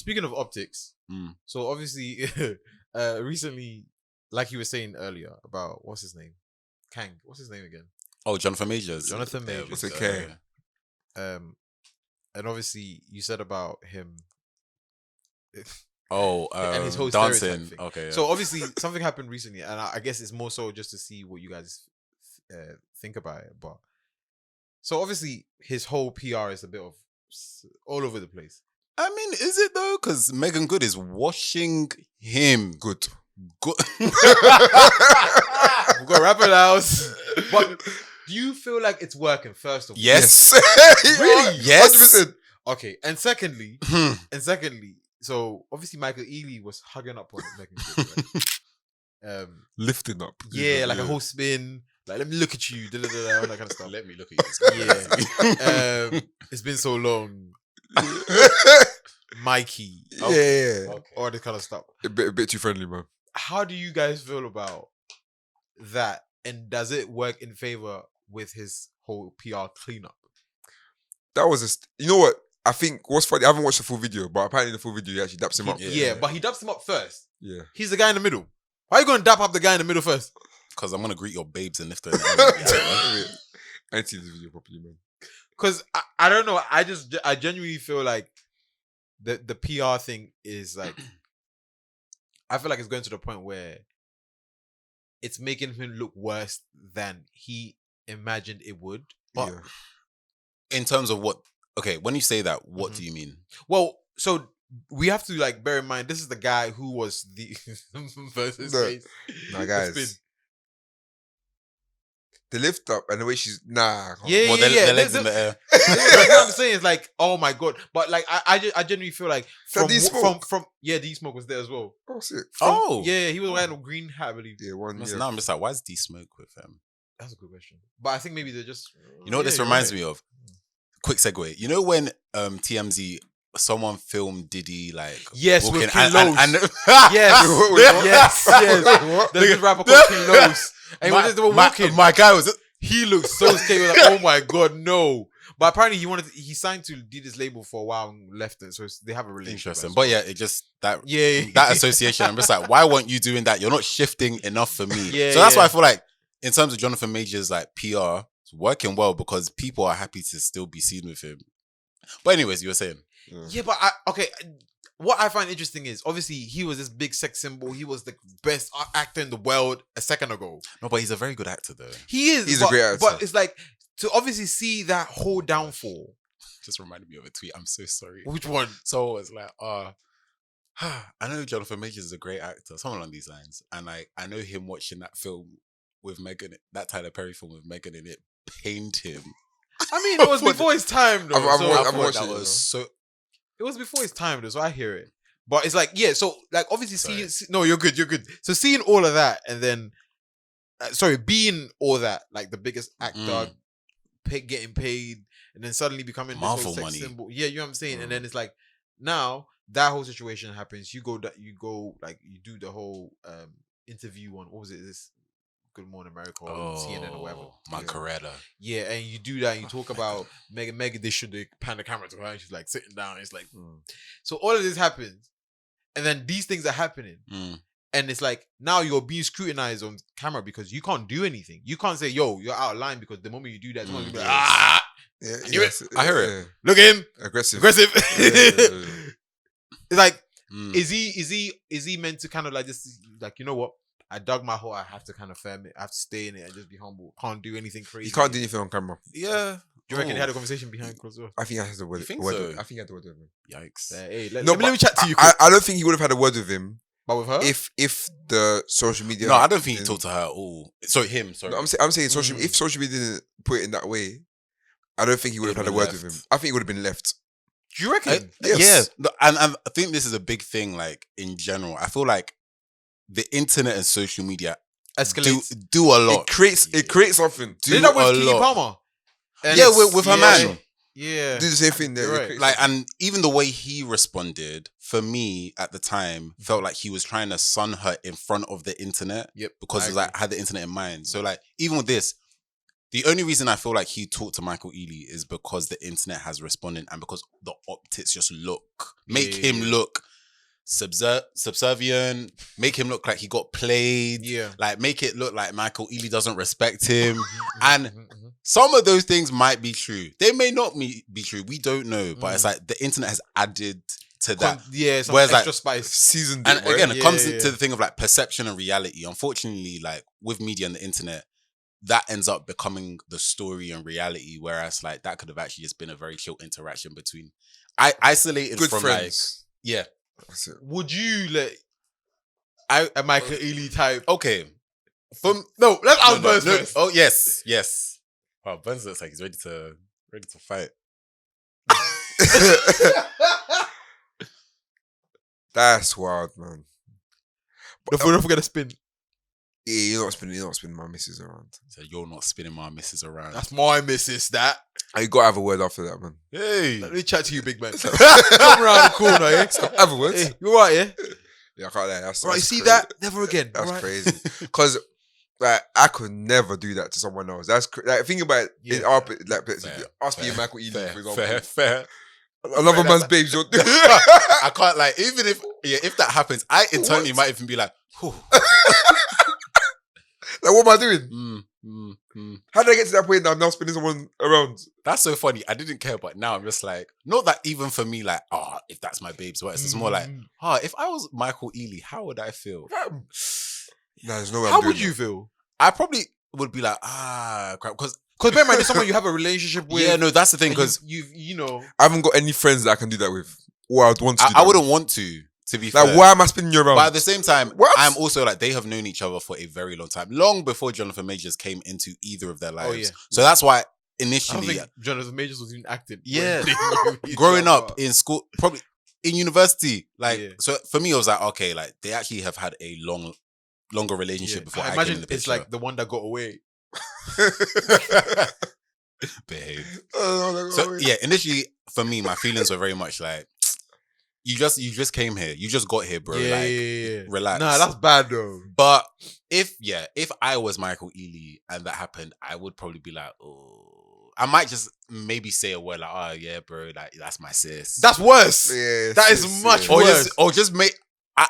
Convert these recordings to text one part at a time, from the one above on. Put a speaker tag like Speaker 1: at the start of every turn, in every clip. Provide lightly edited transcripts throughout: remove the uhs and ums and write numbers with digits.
Speaker 1: speaking of optics, so obviously, recently, like you were saying earlier about what's his name, Kang. What's his name again?
Speaker 2: Oh, Jonathan Majors.
Speaker 1: Jonathan Majors.
Speaker 3: What's it, K?
Speaker 1: And obviously you said about him.
Speaker 2: And
Speaker 1: his whole
Speaker 2: dancing.
Speaker 1: stereotype thing.
Speaker 2: Okay. Yeah.
Speaker 1: So obviously something happened recently, and I guess it's more so just to see what you guys think about it. But so obviously his whole PR is a bit of all over the place.
Speaker 2: I mean, is it though? Because Meagan Good is washing him.
Speaker 3: Good.
Speaker 1: We've got Rapper House. But do you feel like it's working? First of all,
Speaker 2: Yes.
Speaker 3: Really?
Speaker 2: Yes.
Speaker 3: 100%.
Speaker 1: Okay, and secondly, so obviously Michael Ealy was hugging up on Meagan Good, right?
Speaker 3: Lifting up.
Speaker 1: Yeah, like a whole spin. Like, let me look at you, all that kind of stuff.
Speaker 2: Let me look at you.
Speaker 1: Yeah. It's been so long. Mikey.
Speaker 3: Yeah.
Speaker 2: Okay.
Speaker 1: All this kind of stuff.
Speaker 3: A bit too friendly, man.
Speaker 1: How do you guys feel about that? And does it work in favor with his whole PR cleanup?
Speaker 3: That was you know what? I think what's funny, I haven't watched the full video, but apparently in the full video he actually daps him up.
Speaker 1: Yeah, but he daps him up first.
Speaker 3: Yeah.
Speaker 1: He's the guy in the middle. Why are you going to dap up the guy in the middle first?
Speaker 2: Because I'm going to greet your babes and lift her.
Speaker 3: I ain't seen this video properly, man.
Speaker 1: Because I don't know. I genuinely feel like the PR thing is like, I feel like it's going to the point where it's making him look worse than he imagined it would. But
Speaker 2: In terms of what? Okay, when you say that, what do you mean?
Speaker 1: Well, so we have to like bear in mind this is the guy who was the versus face.
Speaker 3: Nah, guys. The lift up and the way she's
Speaker 1: Yeah.
Speaker 2: The legs in the air.
Speaker 1: That's what I'm saying. It's like, oh my god. But like I genuinely feel like from D-Smoke was there as well.
Speaker 3: Oh, sick.
Speaker 1: Yeah, he was wearing a green hat, I believe.
Speaker 3: Yeah, one. Yeah.
Speaker 2: Now I'm just like, why is D-Smoke with him?
Speaker 1: That's a good question. But I think maybe they're just.
Speaker 2: You know what this reminds me of? Quick segue. You know when TMZ someone filmed Diddy like
Speaker 1: walking with King Los.
Speaker 3: Yes.
Speaker 1: Yes. There's this rapper called King Los. And they were walking.
Speaker 2: My guy was.
Speaker 1: He looked so scared. He was like, oh my god, no. But apparently he signed to Diddy's label for a while and left it. So they have a relationship.
Speaker 2: Interesting. But yeah, it just that
Speaker 1: that
Speaker 2: that association. I'm just like, why weren't you doing that? You're not shifting enough for me. So that's why I feel like in terms of Jonathan Majors like PR, it's working well because people are happy to still be seen with him. But anyways, you were saying.
Speaker 1: Yeah, but what I find interesting is obviously he was this big sex symbol. He was the best actor in the world a second ago.
Speaker 2: No, but he's a very good actor though.
Speaker 1: He is.
Speaker 3: He's a great actor.
Speaker 1: But it's like to obviously see that whole downfall.
Speaker 2: Just reminded me of a tweet. I'm so sorry.
Speaker 1: Which one?
Speaker 2: So it was like, I know Jonathan Majors is a great actor, something along these lines. And I know him watching that film with Megan, that Tyler Perry film with Megan in it, pained him.
Speaker 1: I mean, it was before his time though.
Speaker 3: I've watched it.
Speaker 2: So
Speaker 1: it was before his time though, so I hear it. But it's like, yeah, so like obviously no, you're good. So seeing all of that and then, being all that, like the biggest actor, getting paid, and then suddenly becoming this
Speaker 2: Marvel
Speaker 1: whole sex
Speaker 2: money.
Speaker 1: symbol. Yeah, you know what I'm saying? And then it's like, now that whole situation happens, you go like you do the whole interview on, what was it, this Good Morning America or CNN or whatever.
Speaker 2: Macarena.
Speaker 1: Yeah, and you do that and you talk about Megan, they should pan the camera to her and she's like sitting down. It's like, so all of this happens and then these things are happening. And it's like, now you're being scrutinized on camera because you can't do anything. You can't say, yo, you're out of line because the moment you do that, someone's gonna be like, I knew it.
Speaker 2: I hear it.
Speaker 1: Look at him.
Speaker 3: Aggressive.
Speaker 1: It's like, is he meant to kind of like just like, you know what? I dug my hole. I have to kind of firm it. I have to stay in it and just be humble. Can't do anything crazy.
Speaker 3: You can't do anything on camera.
Speaker 1: Yeah. Do you reckon they had a conversation behind closed doors?
Speaker 3: I think I had the word.
Speaker 2: You think
Speaker 3: word
Speaker 2: so?
Speaker 3: with, I think I had the word with him.
Speaker 2: Yikes.
Speaker 1: Hey, let me chat to you.
Speaker 3: I don't think he would have had a word with him.
Speaker 1: But with her?
Speaker 3: If the social media.
Speaker 2: No, I don't think he talked to her at all. Sorry, him. Sorry.
Speaker 3: No, I'm saying if social media didn't put it in that way, I don't think he would have had a word with him. I think it would have been left.
Speaker 1: Do you reckon?
Speaker 3: Yes.
Speaker 2: Yeah. And I think this is a big thing, like, in general. I feel like the internet and social media do a lot.
Speaker 3: It creates something.
Speaker 1: Did that with Keke Palmer?
Speaker 2: Yeah, with her man.
Speaker 1: Yeah.
Speaker 3: Do the same thing there.
Speaker 1: Right.
Speaker 2: Like, and even the way he responded, for me at the time, felt like he was trying to sun her in front of the internet.
Speaker 1: Yep.
Speaker 2: Because it was like, had the internet in mind. So like, even with this, The only reason I feel like he talked to Michael Ealy is because the internet has responded and because the optics just make him look subservient, make him look like he got played, like make it look like Michael Ealy doesn't respect him. And some of those things might be true. They may not be true. We don't know. But it's like the internet has added to that.
Speaker 1: Some extra spice.
Speaker 3: Seasoned
Speaker 2: and again, it comes to the thing of like perception and reality. Unfortunately, like with media and the internet, that ends up becoming the story and reality, whereas like that could have actually just been a very chill interaction between isolated
Speaker 3: good
Speaker 2: from
Speaker 3: friends.
Speaker 1: Would you let a Michael Ealy type?
Speaker 2: Okay,
Speaker 1: let's ask Burns first.
Speaker 2: Oh yes. Wow, Burns looks like he's ready to fight.
Speaker 3: That's wild, man.
Speaker 1: Don't forget to spin.
Speaker 3: Yeah, you're not spinning my missus around.
Speaker 2: So you're not spinning my missus around.
Speaker 1: That's my missus, that.
Speaker 3: You gotta have a word after that, man.
Speaker 2: Hey.
Speaker 1: Let me chat to you, big man. Come around the corner, yeah?
Speaker 3: Have a word.
Speaker 1: Hey, you alright, yeah?
Speaker 3: Yeah, I can't lie. That's
Speaker 1: Right, you see
Speaker 3: crazy.
Speaker 1: that? Never again.
Speaker 3: That's
Speaker 1: right?
Speaker 3: crazy. Because like I could never do that to someone else. That's like think about it.
Speaker 1: Yeah.
Speaker 3: In our like ask me Michael Ealy, for example. Fair. Another man's babes, you're
Speaker 2: I can't like even if that happens, I internally might even be like, whew.
Speaker 3: Like, what am I doing? How did I get to that point that I'm now spinning someone around?
Speaker 2: That's so funny. I didn't care, but now I'm just like, not that even for me, like, if that's my babe's works. It's more like, if I was Michael Ealy, how would I feel?
Speaker 3: Nah, there's no way.
Speaker 1: How would you feel?
Speaker 2: I probably would be like, crap, because
Speaker 1: bear in mind, it's someone you have a relationship with.
Speaker 2: yeah, no, that's the thing, because
Speaker 1: you know,
Speaker 3: I haven't got any friends that I can do that with, or I'd want to. Do that
Speaker 2: I wouldn't
Speaker 3: with.
Speaker 2: want to be
Speaker 3: like,
Speaker 2: fair.
Speaker 3: why am I spinning you around?
Speaker 2: But at the same time,
Speaker 3: What?
Speaker 2: I'm also like, they have known each other for a very long time, long before Jonathan Majors came into either of their lives.
Speaker 1: Oh, yeah.
Speaker 2: So that's why
Speaker 1: I don't
Speaker 2: initially,
Speaker 1: think Jonathan Majors was even acting.
Speaker 2: Yeah.
Speaker 1: when they-
Speaker 2: growing up in school, probably in university, like,
Speaker 1: Yeah.
Speaker 2: so for me, I was like, okay, like they actually have had a longer relationship
Speaker 1: Yeah.
Speaker 2: before I
Speaker 1: imagine
Speaker 2: came in the
Speaker 1: it's
Speaker 2: picture.
Speaker 1: like the one that got away.
Speaker 2: Behave.
Speaker 3: Oh,
Speaker 2: So yeah, initially for me, my feelings were very much like, you just came here, you just got here, bro.
Speaker 1: Yeah.
Speaker 2: Relax.
Speaker 1: Nah, that's bad though.
Speaker 2: But if I was Michael Ealy and that happened, I would probably be like, oh, I might just maybe say a word like, oh yeah, bro, like that's my sis.
Speaker 1: That's worse.
Speaker 3: Yeah,
Speaker 1: That is much
Speaker 2: or
Speaker 1: worse.
Speaker 2: just make.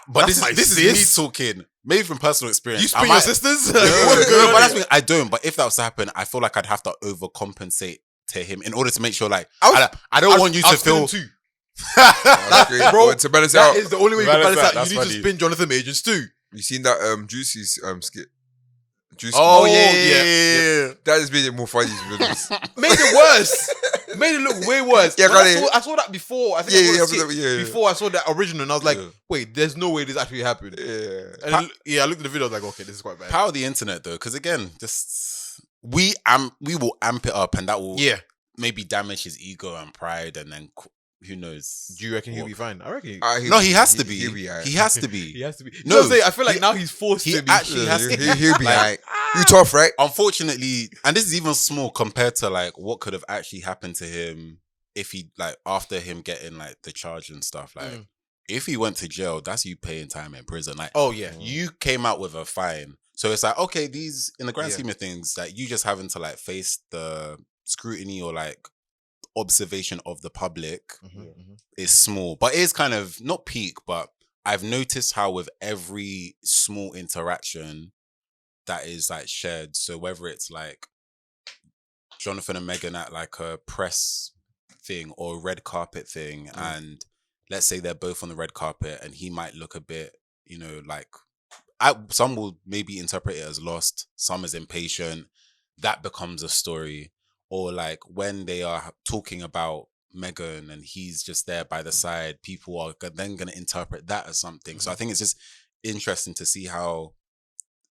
Speaker 2: But
Speaker 1: That's my
Speaker 2: this is
Speaker 1: sis.
Speaker 2: me talking, maybe from personal experience.
Speaker 1: You
Speaker 2: I
Speaker 1: spin your
Speaker 2: might-
Speaker 1: sisters?
Speaker 2: No,
Speaker 1: What's going on
Speaker 2: but
Speaker 1: here?
Speaker 2: that's me. I don't. But if that was to happen, I feel like I'd have to overcompensate to him in order to make sure, like, I don't want you to feel.
Speaker 1: Too.
Speaker 3: That's great,
Speaker 1: Bro,
Speaker 3: to balance it
Speaker 1: That
Speaker 3: out.
Speaker 1: is the only way you can
Speaker 2: Balance
Speaker 1: balance
Speaker 2: that,
Speaker 1: out.
Speaker 2: that's
Speaker 1: You need to
Speaker 2: funny.
Speaker 1: spin Jonathan Majors too.
Speaker 3: You seen that Juicy's skit? Juicy.
Speaker 1: Oh,
Speaker 2: yeah.
Speaker 3: That just made it more funny. To be honest.
Speaker 1: Made it worse. Made it look way worse.
Speaker 3: Yeah,
Speaker 1: When I saw that before. I think I saw the skit
Speaker 3: yeah.
Speaker 1: before I saw that original, and I was like,
Speaker 3: Yeah.
Speaker 1: wait, there's no way this actually happened.
Speaker 3: Yeah.
Speaker 1: And I looked at the video. I was like, okay, this is quite bad.
Speaker 2: Power of the internet though, because again, just we will amp it up, and that will maybe damage his ego and pride, and then who knows?
Speaker 1: Do you reckon he'll be fine? I reckon.
Speaker 2: No, he has to be.
Speaker 3: He'll be alright.
Speaker 2: He has to be.
Speaker 1: He has to be.
Speaker 2: No,
Speaker 1: No, I feel like now he's forced
Speaker 2: he
Speaker 1: to be.
Speaker 2: actually has to.
Speaker 3: He'll be
Speaker 2: Like,
Speaker 3: alright. You tough, right?
Speaker 2: Unfortunately, and this is even small compared to like what could have actually happened to him if he like after him getting like the charge and stuff. Like if he went to jail, that's you paying time in prison. Like
Speaker 1: Oh yeah.
Speaker 2: you came out with a fine, so it's like okay, these in the grand
Speaker 1: Yeah.
Speaker 2: scheme of things, like you just having to like face the scrutiny or like observation of the public is small, but it is kind of not peak. But I've noticed how with every small interaction that is like shared, so whether it's like Jonathan and Megan at like a press thing or a red carpet thing, and let's say they're both on the red carpet and he might look a bit, like some will maybe interpret it as lost, some as impatient, that becomes a story. Or like when they are talking about Megan and he's just there by the side, people are then going to interpret that as something. So I think it's just interesting to see how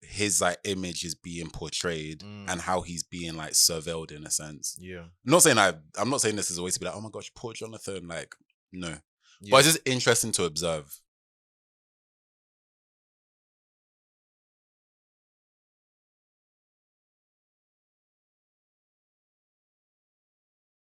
Speaker 2: his like image is being portrayed and how he's being like surveilled in a sense.
Speaker 1: Yeah.
Speaker 2: I'm not saying this is a way to be like, oh my gosh, poor Jonathan. Like, no. But it's just interesting to observe.